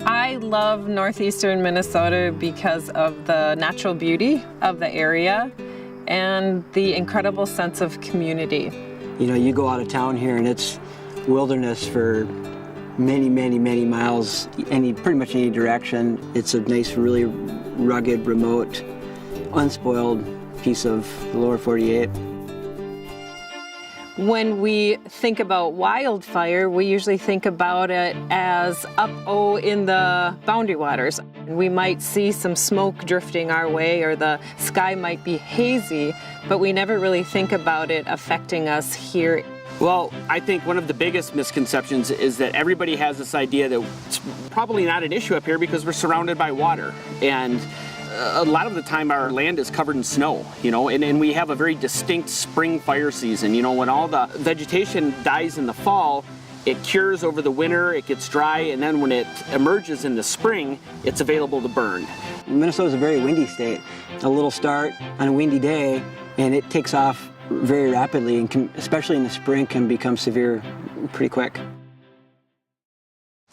I love northeastern Minnesota because of the natural beauty of the area and the incredible sense of community. You know, you go out of town here and it's wilderness for many, many, many miles, pretty much any direction. It's a nice, really rugged, remote, unspoiled piece of the lower 48. When we think about wildfire, we usually think about it as up in the boundary waters. We might see some smoke drifting our way, or the sky might be hazy, but we never really think about it affecting us here. Well, I think one of the biggest misconceptions is that everybody has this idea that it's probably not an issue up here because we're surrounded by water. And a lot of the time our land is covered in snow, you know, and we have a very distinct spring fire season. You know, when all the vegetation dies in the fall, it cures over the winter, it gets dry, and then when it emerges in the spring, it's available to burn. Minnesota is a very windy state. A little start on a windy day, and it takes off very rapidly, and especially in the spring can become severe pretty quick.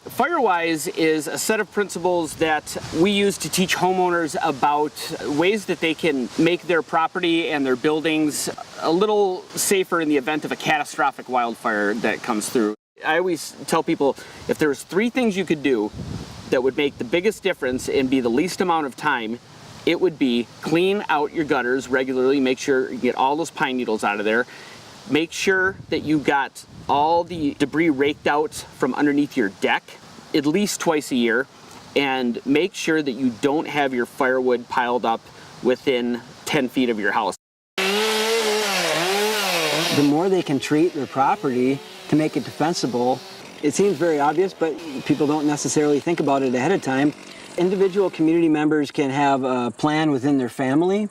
FireWise is a set of principles that we use to teach homeowners about ways that they can make their property and their buildings a little safer in the event of a catastrophic wildfire that comes through. I always tell people, if there's 3 things you could do that would make the biggest difference and be the least amount of time, it would be clean out your gutters regularly, make sure you get all those pine needles out of there, make sure that you got all the debris raked out from underneath your deck at least twice a year, and make sure that you don't have your firewood piled up within 10 feet of your house. The more they can treat their property to make it defensible, it seems very obvious, but people don't necessarily think about it ahead of time. Individual community members can have a plan within their family.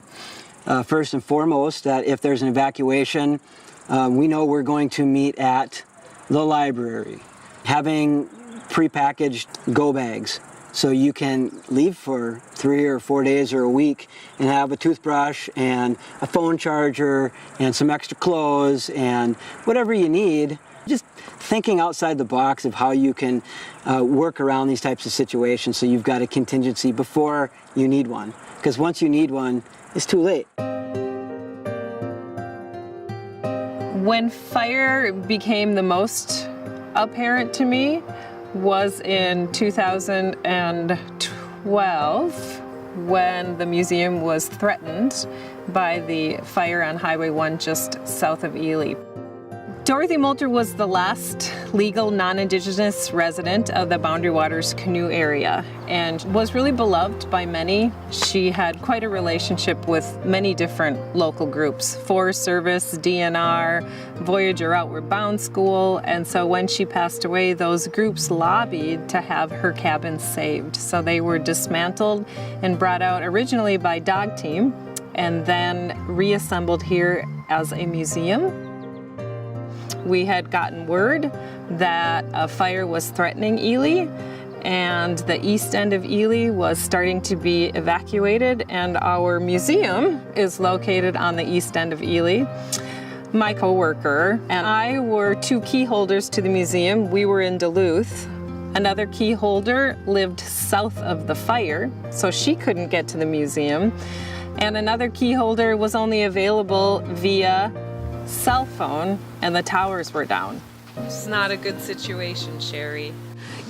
First and foremost, that if there's an evacuation, we know we're going to meet at the library. Having prepackaged go bags so you can leave for 3 or 4 days or a week and have a toothbrush and a phone charger and some extra clothes and whatever you need. Just thinking outside the box of how you can work around these types of situations so you've got a contingency before you need one. Because once you need one, it's too late. When fire became the most apparent to me was in 2012, when the museum was threatened by the fire on Highway 1 just south of Ely. Dorothy Moulter was the last legal non-Indigenous resident of the Boundary Waters canoe area and was really beloved by many. She had quite a relationship with many different local groups, Forest Service, DNR, Voyager Outward Bound School, and so when she passed away, those groups lobbied to have her cabin saved. So they were dismantled and brought out originally by Dog Team and then reassembled here as a museum. We had gotten word that a fire was threatening Ely, and the east end of Ely was starting to be evacuated, and our museum is located on the east end of Ely. My coworker and I were 2 key holders to the museum. We were in Duluth. Another key holder lived south of the fire, so she couldn't get to the museum. And another key holder was only available via cell phone, and the towers were down. It's not a good situation, Sherry.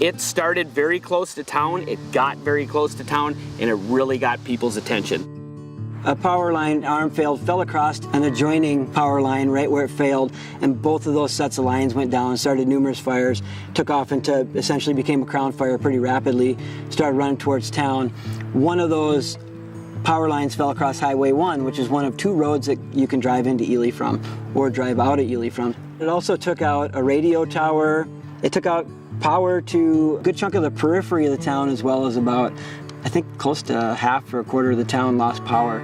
It started very close to town, it got very close to town, and it really got people's attention. A power line arm fell across an adjoining power line right where it failed, and both of those sets of lines went down and started numerous fires, took off into essentially became a crown fire pretty rapidly, started running towards town. One of those power lines fell across Highway 1, which is one of 2 roads that you can drive into Ely from or drive out of Ely from. It also took out a radio tower. It took out power to a good chunk of the periphery of the town, as well as about, I think, close to half or a quarter of the town lost power.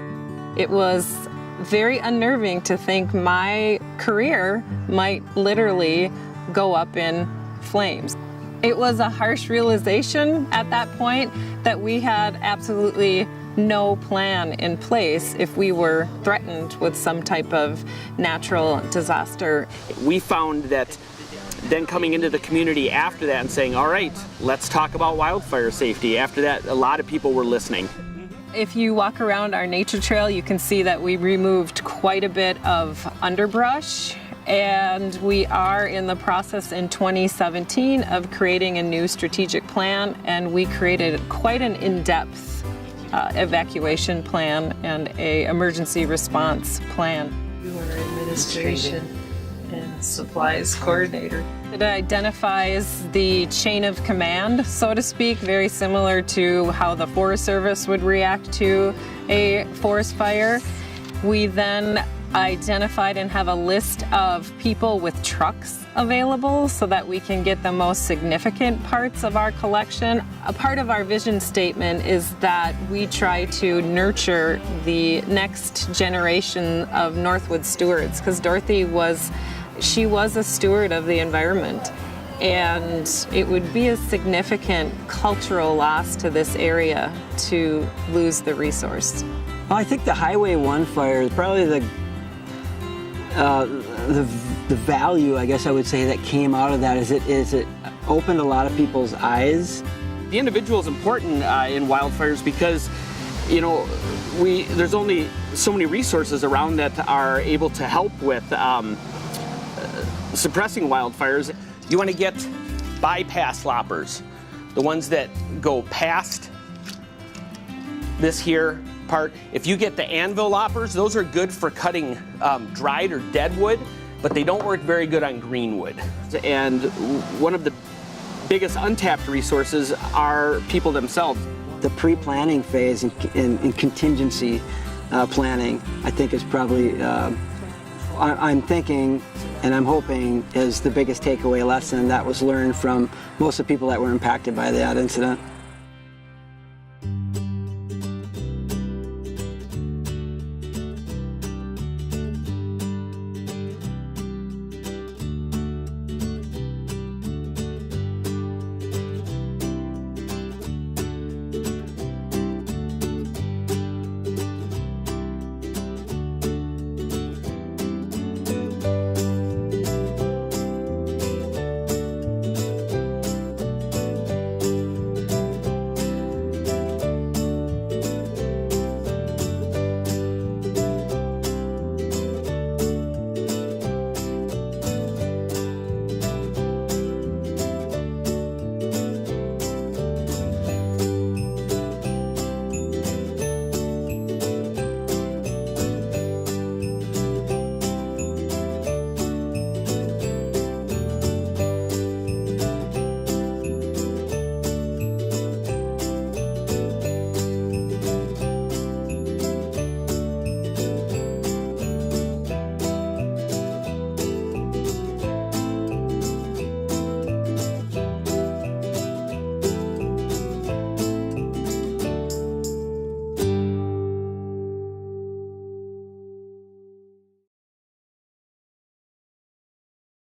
It was very unnerving to think my career might literally go up in flames. It was a harsh realization at that point that we had absolutely no plan in place if we were threatened with some type of natural disaster. We found that then coming into the community after that and saying, all right, let's talk about wildfire safety. After that, a lot of people were listening. If you walk around our nature trail, you can see that we removed quite a bit of underbrush, and we are in the process in 2017 of creating a new strategic plan, and we created quite an in-depth evacuation plan and a emergency response plan. You are administration and supplies coordinator. It identifies the chain of command, so to speak, very similar to how the Forest Service would react to a forest fire. We then identified and have a list of people with trucks available so that we can get the most significant parts of our collection. A part of our vision statement is that we try to nurture the next generation of Northwood stewards, because Dorothy was a steward of the environment, and it would be a significant cultural loss to this area to lose the resource. Well, I think the Highway 1 fire is probably the value, I guess I would say, that came out of that is it opened a lot of people's eyes. The individual is important in wildfires because, you know, there's only so many resources around that are able to help with suppressing wildfires. You want to get bypass loppers, the ones that go past this here part. If you get the anvil loppers, those are good for cutting dried or dead wood, but they don't work very good on green wood. And one of the biggest untapped resources are people themselves. The pre-planning phase and contingency planning, I think, is probably, I'm thinking and I'm hoping, is the biggest takeaway lesson that was learned from most of the people that were impacted by that incident.